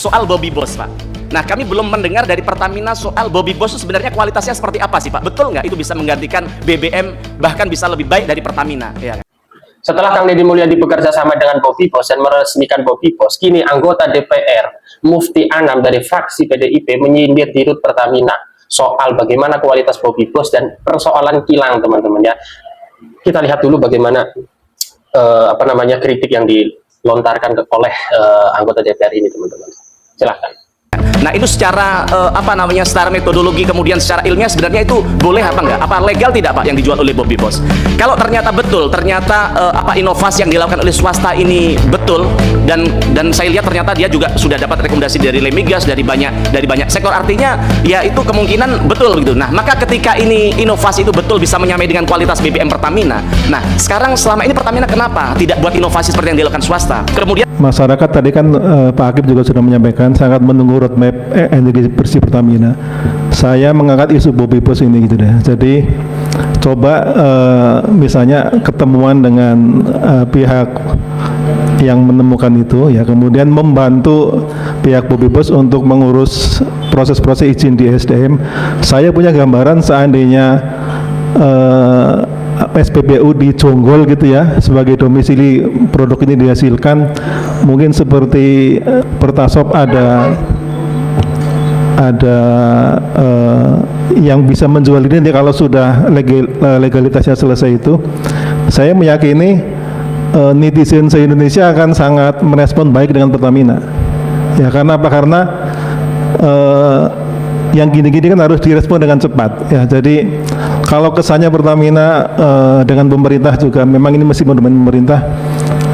soal Bobby Boss, Pak. Nah, kami belum mendengar dari Pertamina soal Bobby Boss itu sebenarnya kualitasnya seperti apa sih, Pak? Betul nggak itu bisa menggantikan BBM, bahkan bisa lebih baik dari Pertamina? Ya. Setelah Kang Deddy Mulyadi bekerja sama dengan Bobby Boss dan meresmikan Bobby Boss, kini anggota DPR Mufti Anam dari fraksi PDIP menyindir dirut Pertamina soal bagaimana kualitas Bobby Boss dan persoalan kilang, teman-teman ya. Kita lihat dulu bagaimana kritik yang dilontarkan oleh anggota DPR ini, teman-teman. Silahkan. Nah, itu secara secara metodologi kemudian secara ilmiah sebenarnya itu boleh apa enggak? Apa legal tidak, Pak, yang dijual oleh Bobby Boss? Kalau ternyata betul, inovasi yang dilakukan oleh swasta ini betul dan saya lihat ternyata dia juga sudah dapat rekomendasi dari Lemigas, dari banyak sektor, artinya ya itu kemungkinan betul gitu. Nah, maka ketika ini inovasi itu betul bisa menyamai dengan kualitas BBM Pertamina. Nah, sekarang selama ini Pertamina kenapa tidak buat inovasi seperti yang dilakukan swasta? Kemudian masyarakat tadi kan Pak Akib juga sudah menyampaikan sangat menunggu roadmap energi bersih Pertamina. Saya mengangkat isu Bobby Boss ini gitu deh. Jadi coba misalnya ketemuan dengan pihak yang menemukan itu ya, kemudian membantu pihak Bobby Boss untuk mengurus proses-proses izin di SDM. Saya punya gambaran seandainya SPBU di Jonggol gitu ya sebagai domisili produk ini dihasilkan, mungkin seperti Pertasop ada yang bisa menjual ini kalau sudah legalitasnya selesai. Itu saya meyakini netizen se-Indonesia akan sangat merespon baik dengan Pertamina ya. Karena apa? Karena yang gini-gini kan harus direspon dengan cepat ya. Jadi kalau kesannya Pertamina dengan pemerintah juga memang ini mesti mendominasi pemerintah,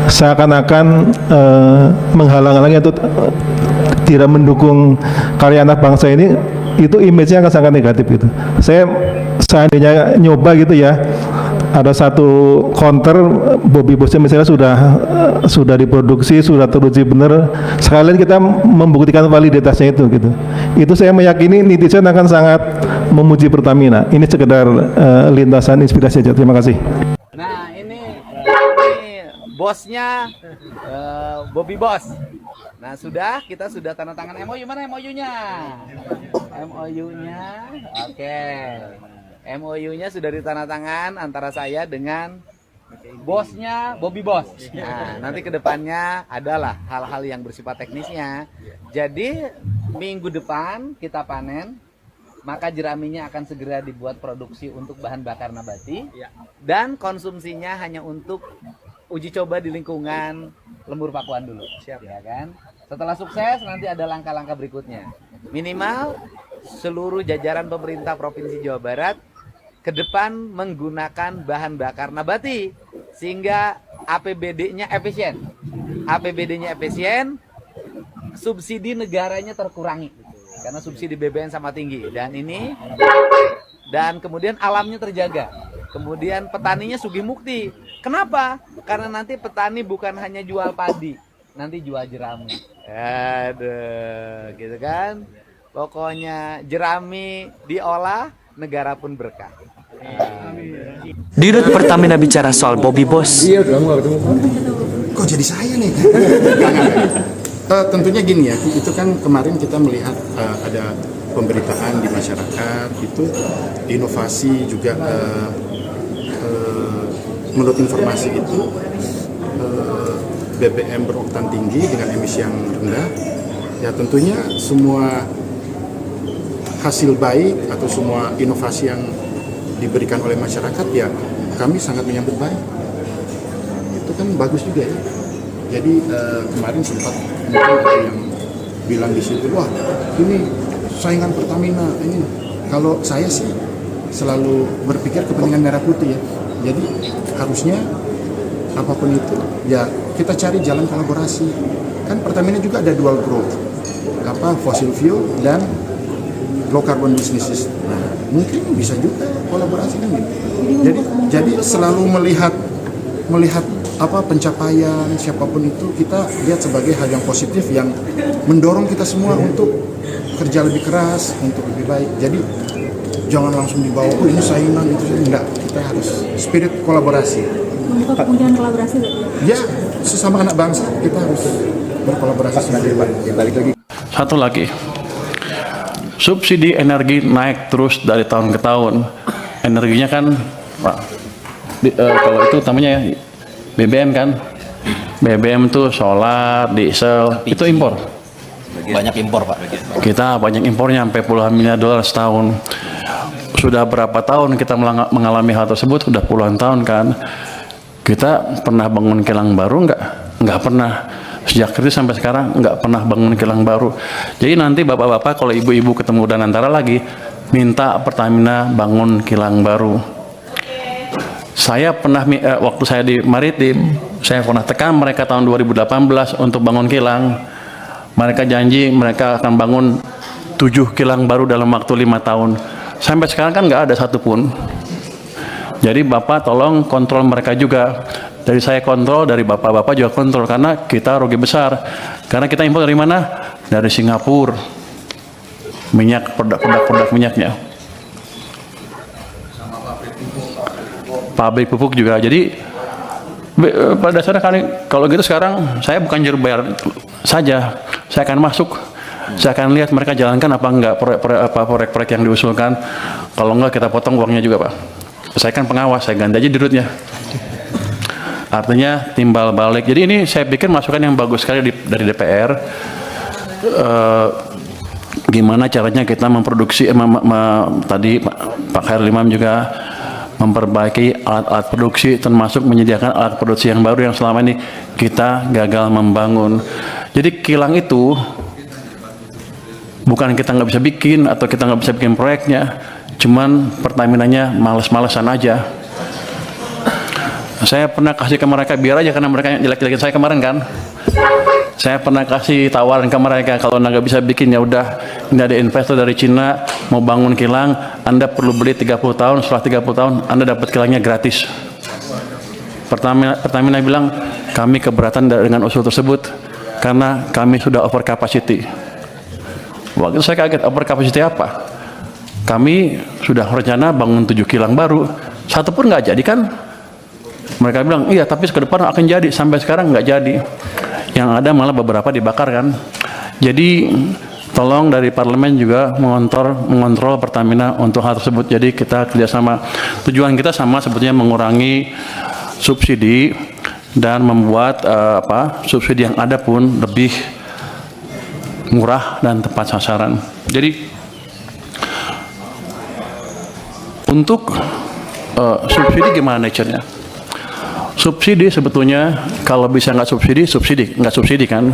seakan-akan menghalang-halangi atau tidak mendukung karya anak bangsa ini, itu image-nya akan sangat negatif gitu. Saya seandainya nyoba gitu ya, ada satu counter Bobby Boss misalnya sudah diproduksi, sudah teruji benar, sekalian kita membuktikan validitasnya itu gitu. Itu saya meyakini netizen akan sangat memuji Pertamina. Ini sekedar lintasan inspirasi aja. Terima kasih. Nah, ini bosnya Bobby Boss. Nah, kita sudah tanda tangan MOU. Mana MOU-nya? MOU-nya. Oke. MOU-nya sudah ditandatangan antara saya dengan bosnya Bobby Boss. Nah, nanti kedepannya adalah hal-hal yang bersifat teknisnya. Jadi minggu depan kita panen, maka jeraminya akan segera dibuat produksi untuk bahan bakar nabati dan konsumsinya hanya untuk uji coba di lingkungan Lembur Pakuan dulu. Siap ya kan? Setelah sukses nanti ada langkah-langkah berikutnya. Minimal seluruh jajaran pemerintah Provinsi Jawa Barat ke depan menggunakan bahan bakar nabati sehingga APBD-nya efisien. APBD-nya efisien, subsidi negaranya terkurangi karena subsidi BBM sama tinggi dan kemudian alamnya terjaga. Kemudian petaninya sugih mukti. Kenapa? Karena nanti petani bukan hanya jual padi, nanti jual jerami. Aduh, gitu kan? Pokoknya jerami diolah, negara pun berkah. Dirut Pertamina bicara soal Bobby Boss. Kok jadi saya nih? Tentunya gini ya, itu kan kemarin kita melihat ada pemberitaan di masyarakat itu inovasi juga menurut informasi itu BBM beroktan tinggi dengan emisi yang rendah. Ya tentunya semua hasil baik atau semua inovasi yang diberikan oleh masyarakat ya kami sangat menyambut baik. Itu kan bagus juga ya. Jadi kemarin sempat mungkin ada yang bilang di situ, wah ini saingan Pertamina ini. Kalau saya sih selalu berpikir kepentingan merah putih ya. Jadi harusnya apapun itu ya kita cari jalan kolaborasi. Kan Pertamina juga ada dual growth, fossil fuel dan low carbon businesses. Nah, mungkin bisa juga kolaborasi kan gitu. Jadi selalu melihat pencapaian siapapun itu kita lihat sebagai hal yang positif yang mendorong kita semua untuk kerja lebih keras, untuk lebih baik. Jadi jangan langsung dibawa ini saingan itu enggak. Kita harus spirit kolaborasi. Membuka kemungkinan kolaborasi berarti? Ya, sesama anak bangsa kita harus berkolaborasi. Balik lagi. Satu lagi, subsidi energi naik terus dari tahun ke tahun. Energinya kan, Pak, kalau itu namanya BBM kan, BBM itu solar, diesel, itu impor. Banyak impor, Pak. Kita banyak impornya sampai puluhan miliar dolar setahun. Sudah berapa tahun kita mengalami hal tersebut? Sudah puluhan tahun kan. Kita pernah bangun kilang baru nggak? Nggak pernah. Sejak itu sampai sekarang nggak pernah bangun kilang baru. Jadi nanti bapak-bapak kalau ibu-ibu ketemu Danantara lagi, minta Pertamina bangun kilang baru. Saya pernah, waktu saya di Maritim, saya pernah tekan mereka tahun 2018 untuk bangun kilang. Mereka janji mereka akan bangun 7 kilang baru dalam waktu 5 tahun. Sampai sekarang kan nggak ada satupun. Jadi Bapak tolong kontrol mereka juga. Dari saya kontrol, dari Bapak-Bapak juga kontrol. Karena kita rugi besar. Karena kita impor dari mana? Dari Singapura. Minyak, produk minyaknya. Pabrik pupuk juga. Jadi pada dasarnya kan, kalau gitu sekarang saya bukan juru bayar saja. Saya akan masuk. Saya akan lihat mereka jalankan apa enggak proyek-proyek yang diusulkan. Kalau enggak kita potong uangnya juga, Pak. Saya kan pengawas, saya ganti aja dirutnya. Artinya timbal balik. Jadi ini saya pikir masukan yang bagus sekali dari DPR. Gimana caranya kita memproduksi, tadi Pak Khairul Imam juga memperbaiki alat-alat produksi, termasuk menyediakan alat produksi yang baru yang selama ini kita gagal membangun. Jadi kilang itu bukan kita nggak bisa bikin atau kita nggak bisa bikin proyeknya, cuman Pertaminanya males-malesan aja. Saya pernah kasih ke mereka, biar aja, karena mereka jelek-jelekin saya kemarin kan. Saya pernah kasih tawaran ke mereka, kalau nggak bisa bikin ya udah, ini ada investor dari Cina mau bangun kilang, Anda perlu beli 30 tahun, setelah 30 tahun Anda dapat kilangnya gratis. Pertamina bilang, kami keberatan dengan usul tersebut karena kami sudah over capacity. Waktu saya kaget, over capacity apa? Kami sudah rencana bangun 7 kilang baru, satu pun nggak jadi kan? Mereka bilang, iya tapi ke depan akan jadi, sampai sekarang nggak jadi. Yang ada malah beberapa dibakar kan. Jadi tolong dari parlemen juga mengontrol Pertamina untuk hal tersebut. Jadi kita kerjasama, tujuan kita sama sebetulnya, mengurangi subsidi dan membuat subsidi yang ada pun lebih murah dan tepat sasaran. Jadi untuk subsidi gimana nature-nya? Subsidi sebetulnya kalau bisa nggak subsidi kan.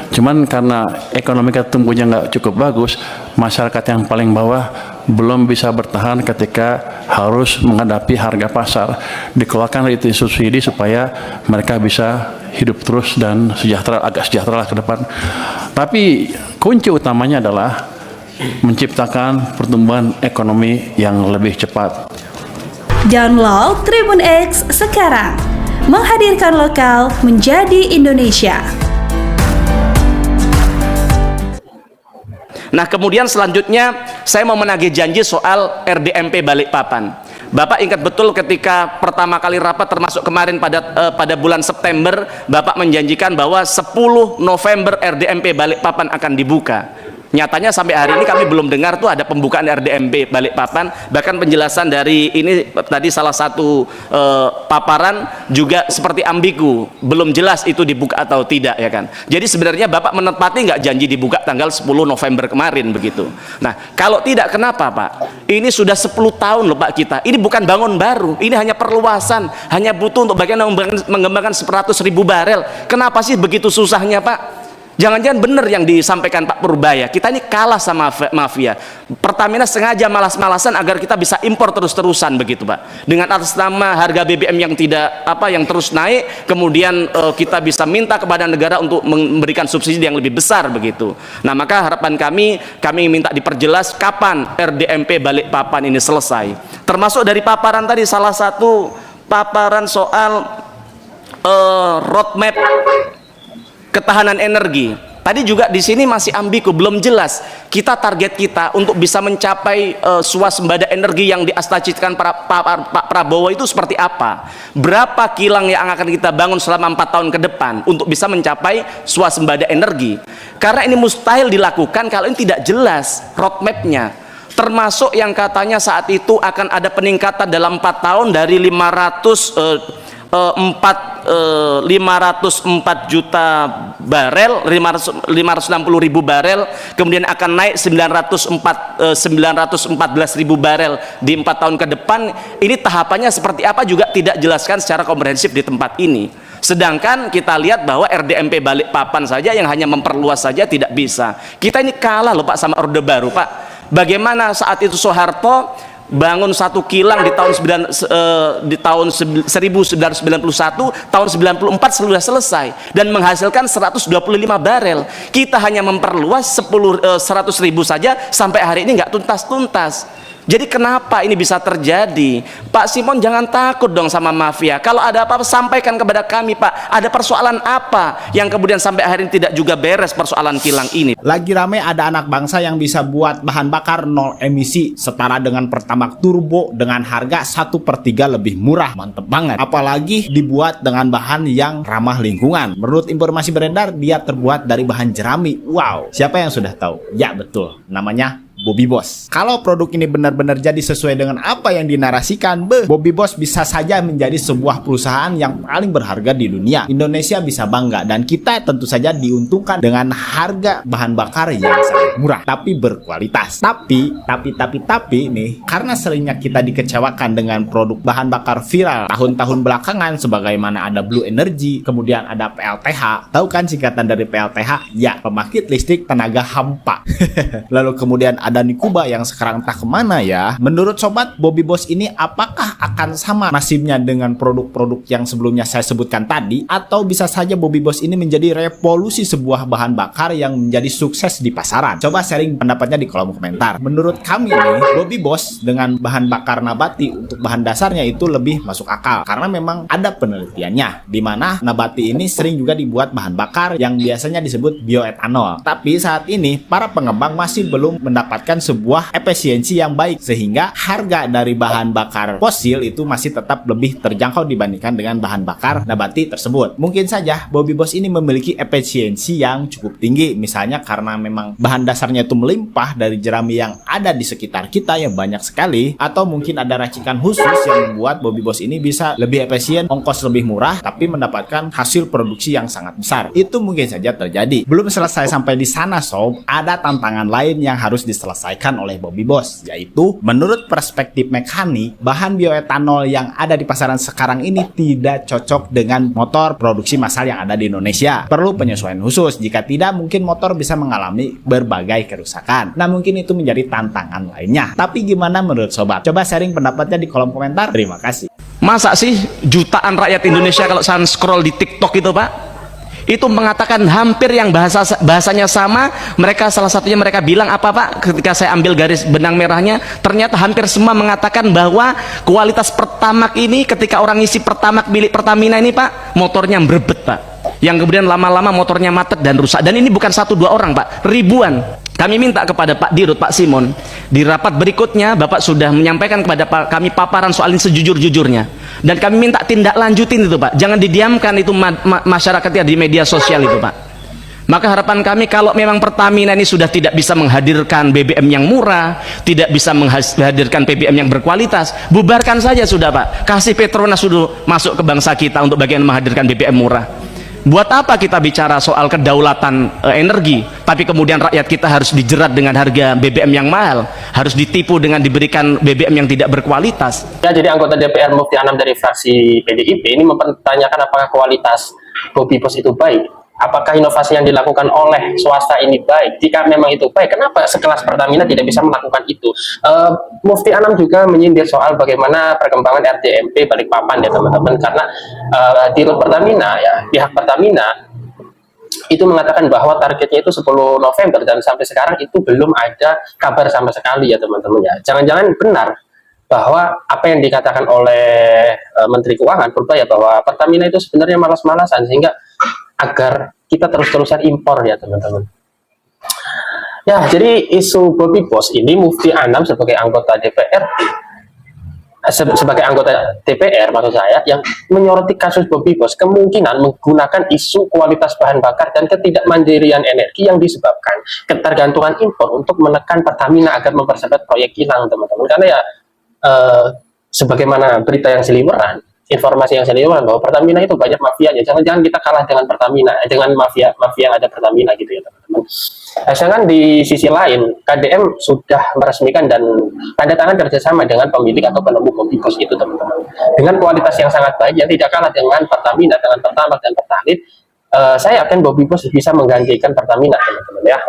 Cuman karena ekonomi kita tumbuhnya nggak cukup bagus, masyarakat yang paling bawah belum bisa bertahan ketika harus menghadapi harga pasar. Dikeluarkan itu subsidi supaya mereka bisa hidup terus dan agak sejahtera ke depan. Tapi kunci utamanya adalah menciptakan pertumbuhan ekonomi yang lebih cepat. Download Tribun X sekarang. Menghadirkan lokal menjadi Indonesia. Nah, kemudian selanjutnya saya mau menagih janji soal RDMP Balikpapan. Bapak ingat betul ketika pertama kali rapat, termasuk kemarin pada bulan September, Bapak menjanjikan bahwa 10 November RDMP Balikpapan akan dibuka. Nyatanya sampai hari ini kami belum dengar tuh ada pembukaan RDMP Balikpapan. Bahkan penjelasan dari ini tadi salah satu paparan juga seperti ambigu, belum jelas itu dibuka atau tidak, ya kan. Jadi sebenarnya Bapak menepati nggak janji dibuka tanggal 10 November kemarin begitu. Nah, kalau tidak, kenapa Pak? Ini sudah 10 tahun loh Pak kita. Ini bukan bangun baru, ini hanya perluasan, hanya butuh untuk bagian mengembangkan 100.000 barel. Kenapa sih begitu susahnya Pak? Jangan-jangan benar yang disampaikan Pak Purbaya, kita ini kalah sama mafia. Pertamina sengaja malas-malasan agar kita bisa impor terus-terusan begitu Pak. Dengan atas nama harga BBM yang yang terus naik, kemudian kita bisa minta kepada negara untuk memberikan subsidi yang lebih besar begitu. Nah, maka harapan kami minta diperjelas kapan RDMP Balikpapan ini selesai. Termasuk dari paparan tadi, salah satu paparan soal roadmap ketahanan energi. Tadi juga di sini masih ambigu, belum jelas. Target kita untuk bisa mencapai swasembada energi yang diastacitkan Pak Prabowo itu seperti apa? Berapa kilang yang akan kita bangun selama 4 tahun ke depan untuk bisa mencapai swasembada energi? Karena ini mustahil dilakukan kalau ini tidak jelas roadmap-nya. Termasuk yang katanya saat itu akan ada peningkatan dalam 4 tahun dari 504 juta barel, 560 ribu barel, kemudian akan naik 914 ribu barel di 4 tahun ke depan. Ini tahapannya seperti apa juga tidak jelaskan secara komprehensif di tempat ini. Sedangkan kita lihat bahwa RDMP Balikpapan saja yang hanya memperluas saja tidak bisa. Kita ini kalah loh Pak sama Orde Baru Pak. Bagaimana saat itu Soeharto bangun satu kilang di tahun 1991, tahun 94 sudah selesai dan menghasilkan 125 barel. Kita hanya memperluas 100 ribu saja sampai hari ini nggak tuntas-tuntas. Jadi kenapa ini bisa terjadi? Pak Simon jangan takut dong sama mafia. Kalau ada apa-apa sampaikan kepada kami Pak. Ada persoalan apa yang kemudian sampai hari ini tidak juga beres persoalan kilang ini? Lagi rame ada anak bangsa yang bisa buat bahan bakar nol emisi setara dengan Pertamax turbo dengan harga 1/3 lebih murah. Mantep banget. Apalagi dibuat dengan bahan yang ramah lingkungan. Menurut informasi beredar dia terbuat dari bahan jerami. Wow, siapa yang sudah tahu? Ya betul, namanya Bobby Boss. Kalau produk ini benar-benar jadi sesuai dengan apa yang dinarasikan, Bobby Boss bisa saja menjadi sebuah perusahaan yang paling berharga di dunia. Indonesia bisa bangga dan kita tentu saja diuntungkan dengan harga bahan bakar yang sangat murah tapi berkualitas. Tapi nih, karena seringnya kita dikecewakan dengan produk bahan bakar viral tahun-tahun belakangan sebagaimana ada Blue Energy, kemudian ada PLTH. Tahu kan singkatan dari PLTH? Ya, pembangkit listrik tenaga hampa. Lalu kemudian ada Nikuba yang sekarang entah kemana ya. Menurut sobat, Bobby Boss ini apakah akan sama nasibnya dengan produk-produk yang sebelumnya saya sebutkan tadi, atau bisa saja Bobby Boss ini menjadi revolusi sebuah bahan bakar yang menjadi sukses di pasaran? Coba sharing pendapatnya di kolom komentar. Menurut kami nih, Bobby Boss dengan bahan bakar nabati untuk bahan dasarnya itu lebih masuk akal karena memang ada penelitiannya di mana nabati ini sering juga dibuat bahan bakar yang biasanya disebut bioetanol. Tapi saat ini para pengembang masih belum mendapatkan sebuah efisiensi yang baik sehingga harga dari bahan bakar fosil itu masih tetap lebih terjangkau dibandingkan dengan bahan bakar nabati tersebut. Mungkin saja Bobby Boss ini memiliki efisiensi yang cukup tinggi, misalnya karena memang bahan dasarnya itu melimpah dari jerami yang ada di sekitar kita yang banyak sekali, atau mungkin ada racikan khusus yang membuat Bobby Boss ini bisa lebih efisien, ongkos lebih murah tapi mendapatkan hasil produksi yang sangat besar. Itu mungkin saja terjadi. Belum selesai sampai di sana sob, ada tantangan lain yang harus diselesaikan oleh Bobby Boss, yaitu menurut perspektif mekanik, bahan bioetanol yang ada di pasaran sekarang ini tidak cocok dengan motor produksi massal yang ada di Indonesia. Perlu penyesuaian khusus, jika tidak mungkin motor bisa mengalami berbagai kerusakan. Nah mungkin itu menjadi tantangan lainnya. Tapi gimana menurut sobat? Coba sharing pendapatnya di kolom komentar. Terima kasih. Masa sih jutaan rakyat Indonesia kalau saya scroll di TikTok itu Pak, itu mengatakan hampir yang bahasanya sama. Mereka salah satunya mereka bilang apa Pak, ketika saya ambil garis benang merahnya, ternyata hampir semua mengatakan bahwa kualitas Pertamax ini ketika orang isi Pertamax milik Pertamina ini Pak, motornya berbet Pak, yang kemudian lama-lama motornya macet dan rusak. Dan ini bukan 1-2 orang Pak, ribuan. Kami minta kepada Pak Dirut, Pak Simon, di rapat berikutnya Bapak sudah menyampaikan kepada kami paparan soal ini sejujur-jujurnya, dan kami minta tindak lanjutin itu Pak, jangan didiamkan itu masyarakat ya di media sosial itu Pak. Maka harapan kami kalau memang Pertamina ini sudah tidak bisa menghadirkan BBM yang murah, tidak bisa menghadirkan BBM yang berkualitas, bubarkan saja sudah Pak, kasih Petronas sudah masuk ke bangsa kita untuk bagian menghadirkan BBM murah. Buat apa kita bicara soal kedaulatan energi, tapi kemudian rakyat kita harus dijerat dengan harga BBM yang mahal, harus ditipu dengan diberikan BBM yang tidak berkualitas. Ya, jadi anggota DPR Mufti Anam dari fraksi PDIP ini mempertanyakan apakah kualitas Bobby Boss itu baik. Apakah inovasi yang dilakukan oleh swasta ini baik? Jika memang itu baik, kenapa sekelas Pertamina tidak bisa melakukan itu? Mufti Anam juga menyindir soal bagaimana perkembangan RDMP Balikpapan ya teman-teman, karena di Pertamina ya, pihak Pertamina itu mengatakan bahwa targetnya itu 10 November dan sampai sekarang itu belum ada kabar sama sekali ya teman-teman ya. Jangan-jangan benar bahwa apa yang dikatakan oleh Menteri Keuangan Purbaya bahwa Pertamina itu sebenarnya malas-malasan sehingga agar kita terus-terusan impor ya teman-teman. Ya, jadi isu Bobby Bos ini Mufti Anam sebagai anggota DPR, sebagai anggota DPR maksud saya, yang menyoroti kasus Bobby Bos kemungkinan menggunakan isu kualitas bahan bakar dan ketidakmandirian energi yang disebabkan ketergantungan impor untuk menekan Pertamina agar mempercepat proyek kilang teman-teman. Karena ya sebagaimana berita yang seliweran, informasi yang seliweran bahwa Pertamina itu banyak mafianya. Jangan-jangan kita kalah dengan Pertamina, dengan mafia yang ada Pertamina gitu ya teman-teman. Sedangkan di sisi lain, KDM sudah meresmikan dan tanda tangan kerjasama dengan pemilik atau penemu Bobby Bos itu teman-teman. Dengan kualitas yang sangat baik, yang tidak kalah dengan Pertamina, dengan Pertamax dan Pertalite, saya yakin Bobby Bos bisa menggantikan Pertamina teman-teman ya.